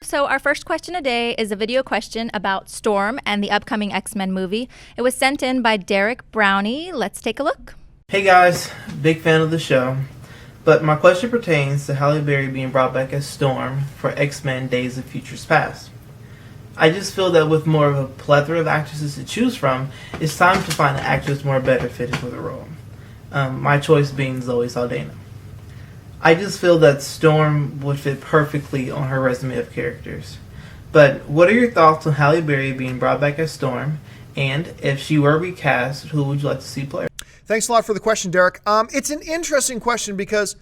So our first question today is a video question about Storm and the upcoming X-Men movie. It was sent in by Derek Brownie. Let's take a look. Hey guys, big fan of the show, but my question pertains to Halle Berry being brought back as Storm for X-Men Days of Futures Past. I just feel that with more of a plethora of actresses to choose from, it's time to find an actress more better fitted for the role. My choice being Zoe Saldana. I just feel that Storm would fit perfectly on her resume of characters. But what are your thoughts on Halle Berry being brought back as Storm? And if she were recast, who would you like to see play her? Thanks a lot for the question, Derek. It's an interesting question because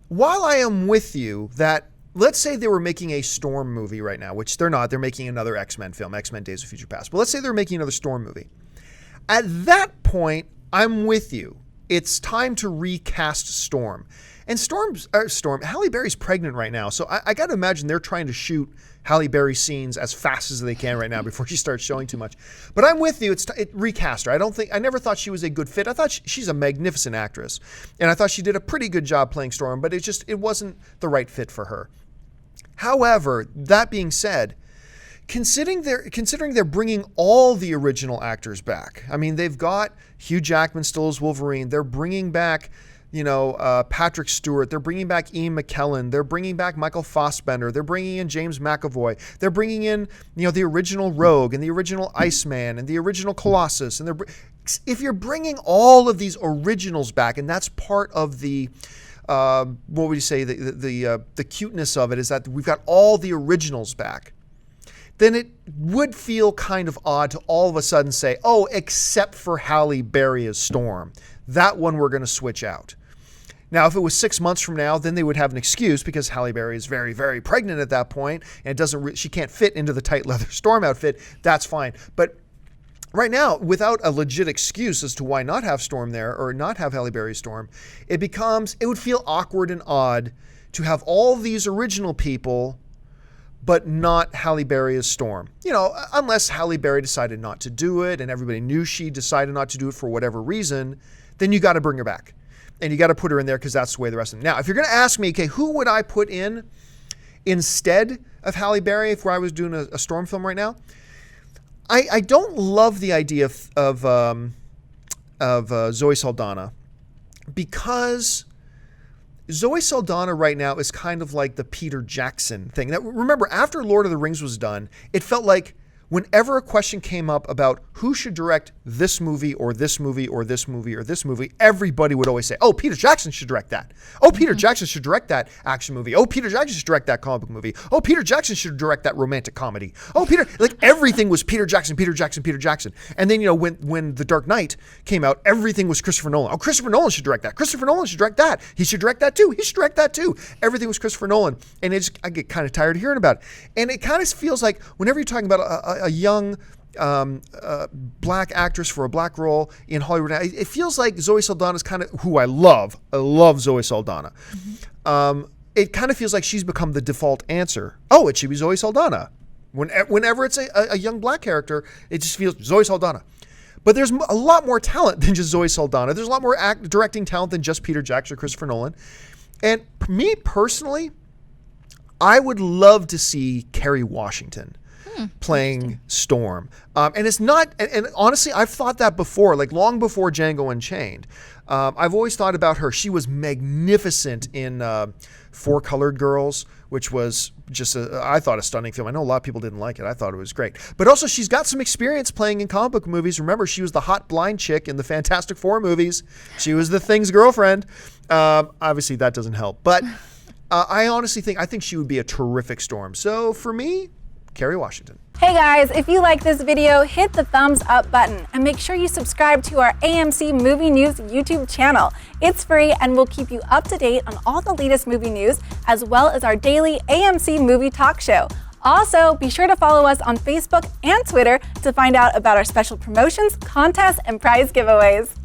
while I am with you that, let's say they were making a Storm movie right now, which they're not. They're making another X-Men film, X-Men Days of Future Past. But let's say they're making another Storm movie. At that point, I'm with you. It's time to recast Storm. And Halle Berry's pregnant right now, so I got to imagine they're trying to shoot Halle Berry scenes as fast as they can right now before she starts showing too much. But I'm with you. It's recast her. I never thought she was a good fit. I thought she's a magnificent actress, and I thought she did a pretty good job playing Storm. But it wasn't the right fit for her. However, that being said, considering they're bringing all the original actors back. I mean, they've got Hugh Jackman still as Wolverine. They're bringing back, Patrick Stewart. They're bringing back Ian McKellen. They're bringing back Michael Fassbender. They're bringing in James McAvoy. They're bringing in, the original Rogue and the original Iceman and the original Colossus. And if you're bringing all of these originals back, and that's part of the, what would you say, the cuteness of it is that we've got all the originals back, then it would feel kind of odd to all of a sudden say, oh, except for Halle Berry as Storm. That one we're going to switch out. Now, if it was 6 months from now, then they would have an excuse because Halle Berry is very, very pregnant at that point, and she can't fit into the tight leather Storm outfit. That's fine. But right now, without a legit excuse as to why not have Storm there or not have Halle Berry Storm, it would feel awkward and odd to have all these original people but not Halle Berry as Storm. Unless Halle Berry decided not to do it and everybody knew she decided not to do it for whatever reason, then you got to bring her back. And you got to put her in there because that's the way the rest of them. Now, if you're going to ask me, okay, who would I put in instead of Halle Berry if I was doing a Storm film right now? I don't love the idea of Zoe Saldana because Zoe Saldana right now is kind of like the Peter Jackson thing. Now, remember, after Lord of the Rings was done, it felt like whenever a question came up about who should direct this movie or this movie or this movie or this movie, everybody would always say, oh, Peter Jackson should direct that. Oh, Peter Jackson should direct that action movie. Oh, Peter Jackson should direct that comic book movie. Oh, Peter Jackson should direct that romantic comedy. Oh, everything was Peter Jackson, Peter Jackson, Peter Jackson. And then, when The Dark Knight came out, everything was Christopher Nolan. Oh, Christopher Nolan should direct that. Christopher Nolan should direct that. He should direct that too. He should direct that too. Everything was Christopher Nolan. And I get kind of tired of hearing about it. And it kind of feels like whenever you're talking about a young black actress for a black role in Hollywood, it feels like Zoe Saldana is kind of who I love. I love Zoe Saldana. It kind of feels like she's become the default answer. Oh, it should be Zoe Saldana. Whenever it's a young black character, it just feels Zoe Saldana. But there's a lot more talent than just Zoe Saldana. There's a lot more directing talent than just Peter Jackson or Christopher Nolan. And me personally, I would love to see Kerry Washington playing Storm. And it's not, and honestly, I've thought that before, like long before Django Unchained. I've always thought about her. She was magnificent in Four Colored Girls, which was just, I thought, a stunning film. I know a lot of people didn't like it. I thought it was great. But also, she's got some experience playing in comic book movies. Remember, she was the hot blind chick in the Fantastic Four movies. She was the Thing's girlfriend. Obviously, that doesn't help. But I honestly think she would be a terrific Storm. So for me, Kerry Washington. Hey guys, if you like this video, hit the thumbs up button and make sure you subscribe to our AMC Movie News YouTube channel. It's free and will keep you up to date on all the latest movie news, as well as our daily AMC Movie Talk Show. Also, be sure to follow us on Facebook and Twitter to find out about our special promotions, contests, and prize giveaways.